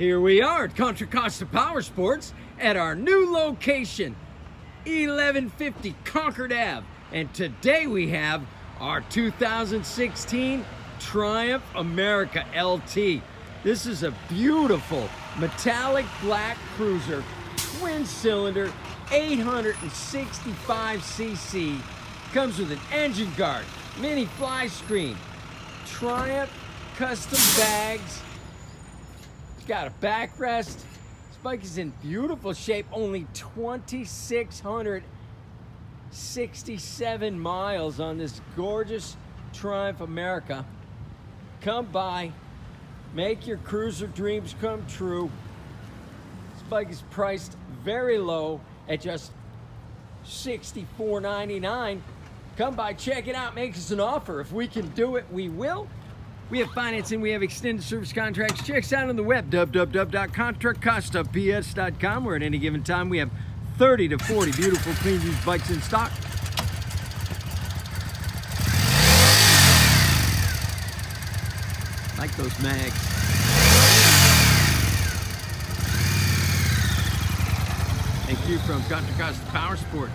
Here we are at Contra Costa Powersports at our new location, 1150 Concord Ave. And today we have our 2016 Triumph America LT. This is a beautiful metallic black cruiser, twin cylinder, 865cc. Comes with an engine guard, mini fly screen, Triumph custom bags. It's got a backrest. This bike is in beautiful shape, only 2,667 miles on this gorgeous Triumph America. Come by, make your cruiser dreams come true. This bike is priced very low at just $64.99. Come by, check it out, make us an offer. If we can do it, we will. We have financing, we have extended service contracts. Check us out on the web, www.contracostaps.com, where at any given time we have 30 to 40 beautiful, clean used bikes in stock. Like those mags. Thank you from Contra Costa Powersports.